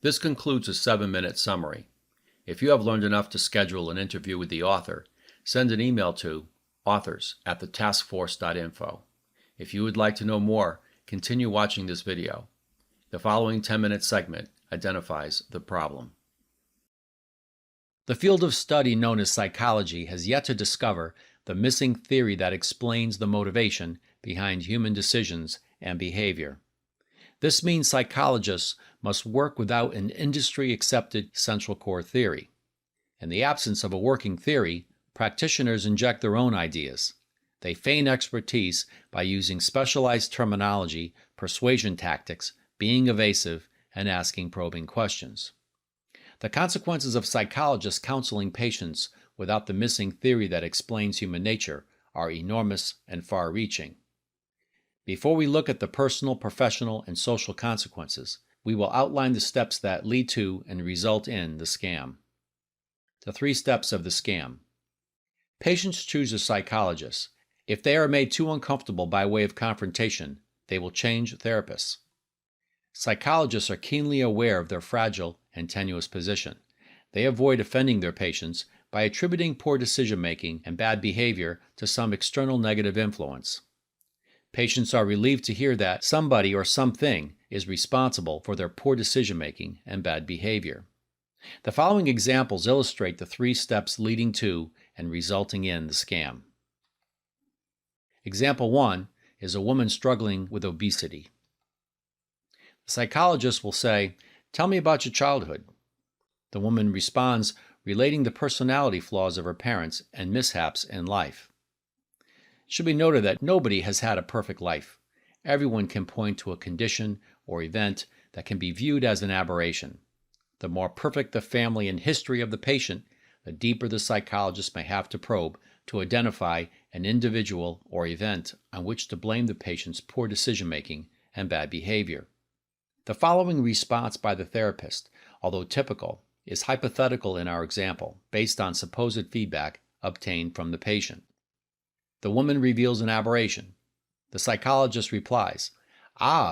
This concludes a 7-minute summary. If you have learned enough to schedule an interview with the author, send an email to authors@thetaskforce.info. If you would like to know more, continue watching this video. The following 10-minute segment identifies the problem. The field of study known as psychology has yet to discover the missing theory that explains the motivation behind human decisions and behavior. This means psychologists must work without an industry-accepted central core theory. In the absence of a working theory, practitioners inject their own ideas. They feign expertise by using specialized terminology, persuasion tactics, being evasive, and asking probing questions. The consequences of psychologists counseling patients without the missing theory that explains human nature are enormous and far-reaching. Before we look at the personal, professional, and social consequences, we will outline the steps that lead to and result in the scam. The 3 steps of the scam. Patients choose a psychologist. If they are made too uncomfortable by way of confrontation, they will change therapists. Psychologists are keenly aware of their fragile and tenuous position. They avoid offending their patients by attributing poor decision-making and bad behavior to some external negative influence. Patients are relieved to hear that somebody or something is responsible for their poor decision-making and bad behavior. The following examples illustrate the 3 steps leading to and resulting in the scam. Example 1 is a woman struggling with obesity. The psychologist will say, "Tell me about your childhood." The woman responds, relating the personality flaws of her parents and mishaps in life. It should be noted that nobody has had a perfect life. Everyone can point to a condition or event that can be viewed as an aberration. The more perfect the family and history of the patient, the deeper the psychologist may have to probe to identify an individual or event on which to blame the patient's poor decision-making and bad behavior. The following response by the therapist, although typical, is hypothetical in our example, based on supposed feedback obtained from the patient. The woman reveals an aberration. The psychologist replies,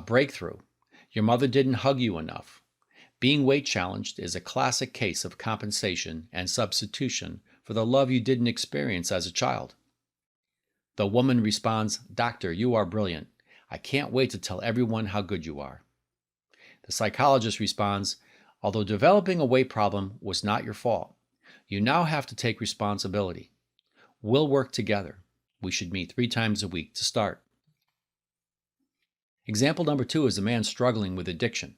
breakthrough. Your mother didn't hug you enough. Being weight challenged is a classic case of compensation and substitution for the love you didn't experience as a child. The woman responds, "Doctor, you are brilliant. I can't wait to tell everyone how good you are." The psychologist responds, "Although developing a weight problem was not your fault, you now have to take responsibility. We'll work together. We should meet 3 times a week to start." Example number 2 is a man struggling with addiction.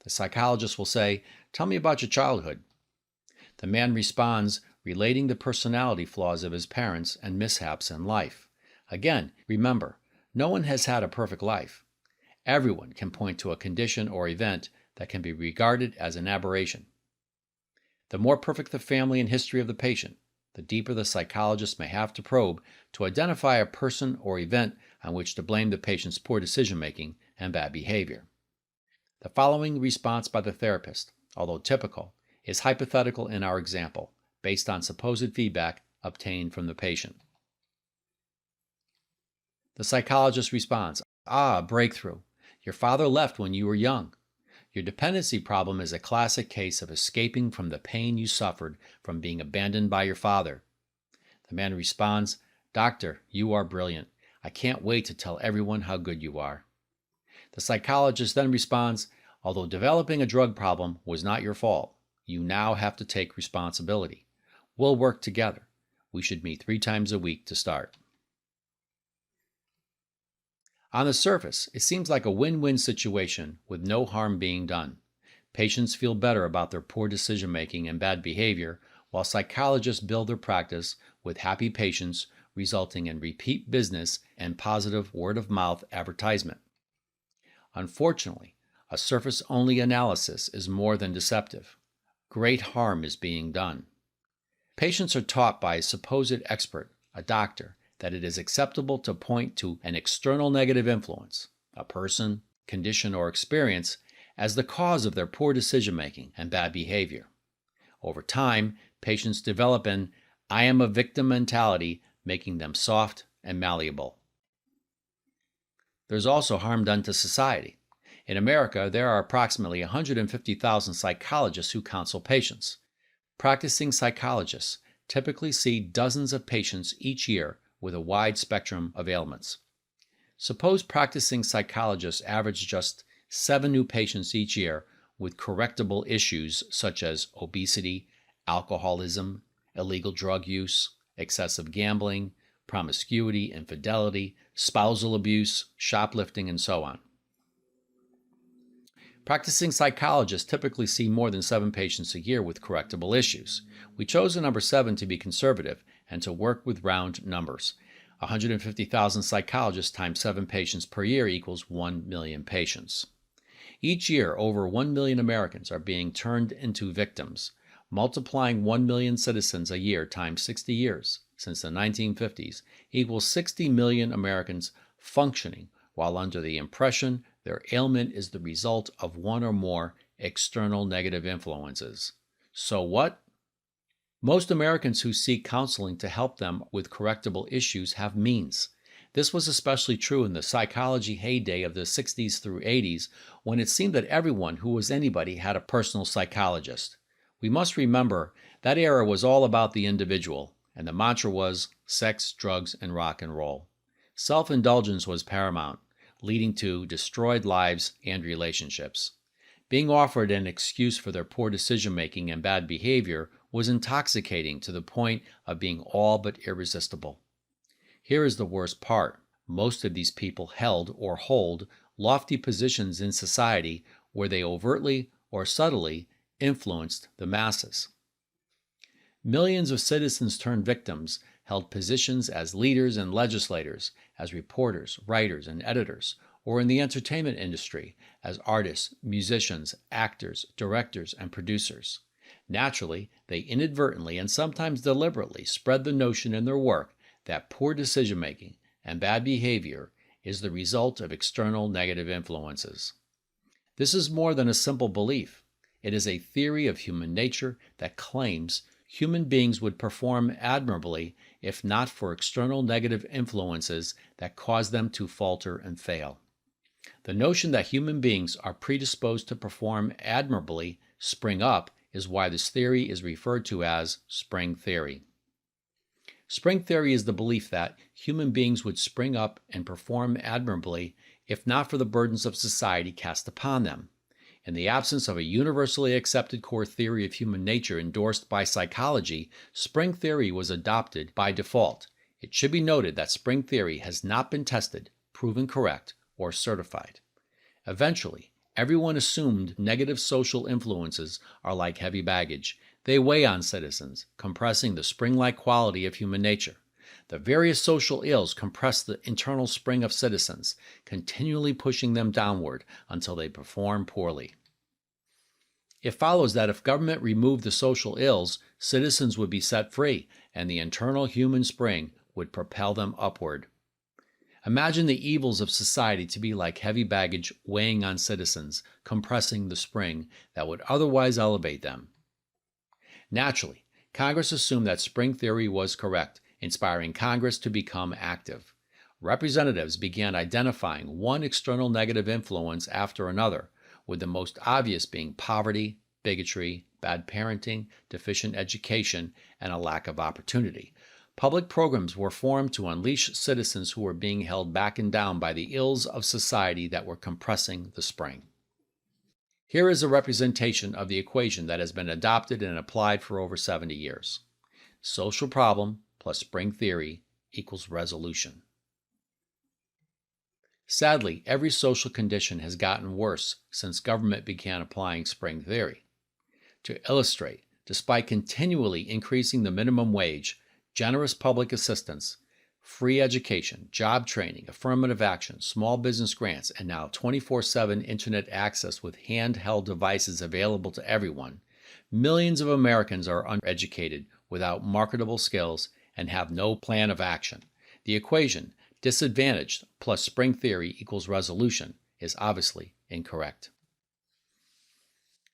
The psychologist will say, "Tell me about your childhood." The man responds, relating the personality flaws of his parents and mishaps in life. Again, remember, no one has had a perfect life. Everyone can point to a condition or event that can be regarded as an aberration. The more perfect the family and history of the patient, the deeper the psychologist may have to probe to identify a person or event on which to blame the patient's poor decision-making and bad behavior. The following response by the therapist, although typical, is hypothetical in our example, based on supposed feedback obtained from the patient. The psychologist responds, breakthrough. Your father left when you were young. Your dependency problem is a classic case of escaping from the pain you suffered from being abandoned by your father. The man responds, "Doctor, you are brilliant. I can't wait to tell everyone how good you are." The psychologist then responds, "Although developing a drug problem was not your fault, you now have to take responsibility. We'll work together. We should meet 3 times a week to start." On the surface, it seems like a win-win situation with no harm being done. Patients feel better about their poor decision-making and bad behavior, while psychologists build their practice with happy patients, resulting in repeat business and positive word-of-mouth advertisement. Unfortunately, a surface-only analysis is more than deceptive. Great harm is being done. Patients are taught by a supposed expert, a doctor, that it is acceptable to point to an external negative influence, a person, condition, or experience, as the cause of their poor decision-making and bad behavior. Over time, patients develop an "I am a victim" mentality, making them soft and malleable. There's also harm done to society. In America, there are approximately 150,000 psychologists who counsel patients. Practicing psychologists typically see dozens of patients each year with a wide spectrum of ailments. Suppose practicing psychologists average just 7 new patients each year with correctable issues such as obesity, alcoholism, illegal drug use, excessive gambling, promiscuity, infidelity, spousal abuse, shoplifting, and so on. Practicing psychologists typically see more than 7 patients a year with correctable issues. We chose the number 7 to be conservative and to work with round numbers. 150,000 psychologists times 7 patients per year equals 1 million patients. Each year, over 1 million Americans are being turned into victims. Multiplying 1 million citizens a year times 60 years since the 1950s equals 60 million Americans functioning while under the impression their ailment is the result of one or more external negative influences. So what? Most Americans who seek counseling to help them with correctable issues have means. This was especially true in the psychology heyday of the 60s through 80s, when it seemed that everyone who was anybody had a personal psychologist. We must remember that era was all about the individual, and the mantra was sex, drugs, and rock and roll. Self-indulgence was paramount, leading to destroyed lives and relationships. Being offered an excuse for their poor decision-making and bad behavior was intoxicating to the point of being all but irresistible. Here is the worst part. Most of these people held or hold lofty positions in society where they overtly or subtly influenced the masses. Millions of citizens turned victims held positions as leaders and legislators, as reporters, writers, and editors, or in the entertainment industry as artists, musicians, actors, directors, and producers. Naturally, they inadvertently and sometimes deliberately spread the notion in their work that poor decision-making and bad behavior is the result of external negative influences. This is more than a simple belief. It is a theory of human nature that claims human beings would perform admirably if not for external negative influences that cause them to falter and fail. The notion that human beings are predisposed to perform admirably spring up is why this theory is referred to as spring theory. Spring theory is the belief that human beings would spring up and perform admirably if not for the burdens of society cast upon them. In the absence of a universally accepted core theory of human nature endorsed by psychology, spring theory was adopted by default. It should be noted that spring theory has not been tested, proven correct, or certified. Eventually, everyone assumed negative social influences are like heavy baggage. They weigh on citizens, compressing the spring-like quality of human nature. The various social ills compress the internal spring of citizens, continually pushing them downward until they perform poorly. It follows that if government removed the social ills, citizens would be set free, and the internal human spring would propel them upward. Imagine the evils of society to be like heavy baggage weighing on citizens, compressing the spring that would otherwise elevate them. Naturally, Congress assumed that spring theory was correct, inspiring Congress to become active. Representatives began identifying one external negative influence after another, with the most obvious being poverty, bigotry, bad parenting, deficient education, and a lack of opportunity. Public programs were formed to unleash citizens who were being held back and down by the ills of society that were compressing the spring. Here is a representation of the equation that has been adopted and applied for over 70 years. Social problem plus spring theory equals resolution. Sadly, every social condition has gotten worse since government began applying spring theory. To illustrate, despite continually increasing the minimum wage, generous public assistance, free education, job training, affirmative action, small business grants, and now 24/7 internet access with handheld devices available to everyone, millions of Americans are uneducated, without marketable skills, and have no plan of action. The equation, disadvantaged plus spring theory equals resolution, is obviously incorrect.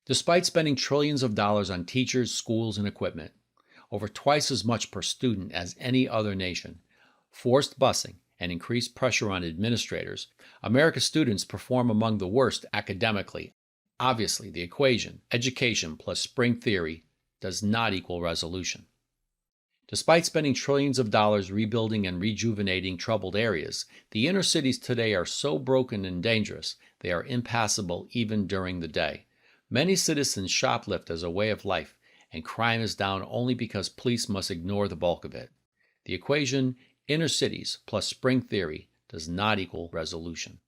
Despite spending trillions of dollars on teachers, schools, and equipment, over twice as much per student as any other nation, forced busing and increased pressure on administrators, America's students perform among the worst academically. Obviously, the equation, education plus spring theory, does not equal resolution. Despite spending trillions of dollars rebuilding and rejuvenating troubled areas, the inner cities today are so broken and dangerous they are impassable even during the day. Many citizens shoplift as a way of life, and crime is down only because police must ignore the bulk of it. The equation, inner cities plus spring theory, does not equal resolution.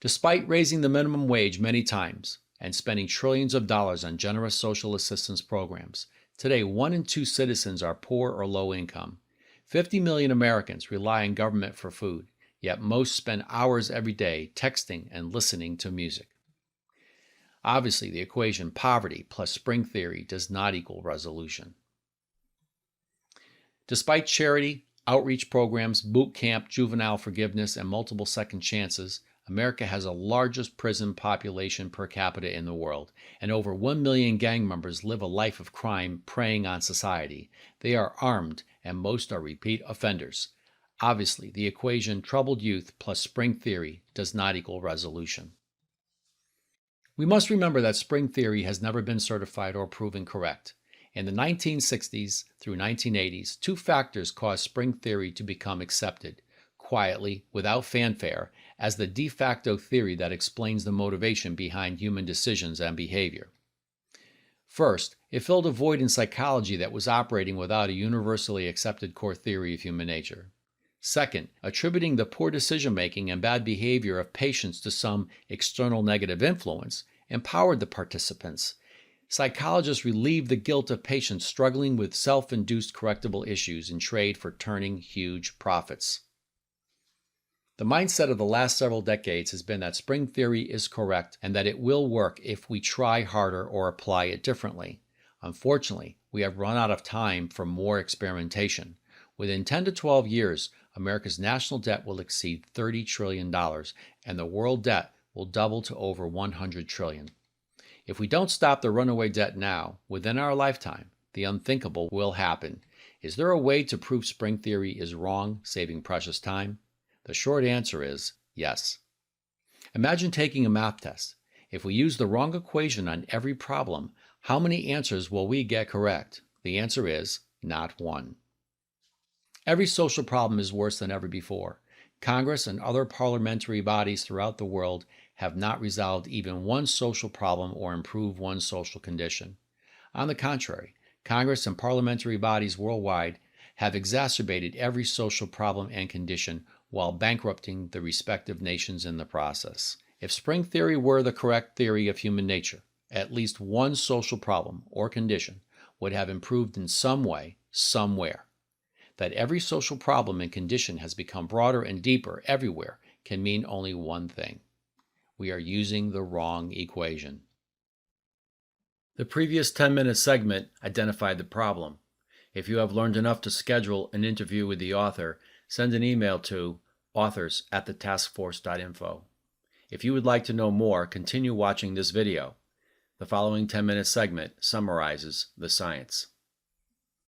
Despite raising the minimum wage many times and spending trillions of dollars on generous social assistance programs, today 1 in 2 citizens are poor or low income. 50 million Americans rely on government for food, yet most spend hours every day texting and listening to music. Obviously, the equation poverty plus spring theory does not equal resolution. Despite charity, outreach programs, boot camp, juvenile forgiveness, and multiple second chances, America has the largest prison population per capita in the world, and over 1 million gang members live a life of crime preying on society. They are armed, and most are repeat offenders. Obviously, the equation troubled youth plus spring theory does not equal resolution. We must remember that spring theory has never been certified or proven correct. In the 1960s through 1980s, 2 factors caused spring theory to become accepted, quietly, without fanfare, as the de facto theory that explains the motivation behind human decisions and behavior. First, it filled a void in psychology that was operating without a universally accepted core theory of human nature. Second, attributing the poor decision-making and bad behavior of patients to some external negative influence empowered the participants. Psychologists relieved the guilt of patients struggling with self-induced correctable issues in trade for turning huge profits. The mindset of the last several decades has been that spring theory is correct and that it will work if we try harder or apply it differently. Unfortunately, we have run out of time for more experimentation. Within 10 to 12 years, America's national debt will exceed $30 trillion, and the world debt will double to over $100 trillion. If we don't stop the runaway debt now, within our lifetime, the unthinkable will happen. Is there a way to prove spring theory is wrong, saving precious time? The short answer is yes. Imagine taking a math test. If we use the wrong equation on every problem, how many answers will we get correct? The answer is not one. Every social problem is worse than ever before. Congress and other parliamentary bodies throughout the world have not resolved even one social problem or improved one social condition. On the contrary, Congress and parliamentary bodies worldwide have exacerbated every social problem and condition while bankrupting the respective nations in the process. If spring theory were the correct theory of human nature, at least one social problem or condition would have improved in some way, somewhere. That every social problem and condition has become broader and deeper everywhere can mean only one thing. We are using the wrong equation. The previous 10-minute segment identified the problem. If you have learned enough to schedule an interview with the author, send an email to authors@thetaskforce.info. If you would like to know more, continue watching this video. The following 10-minute segment summarizes the science.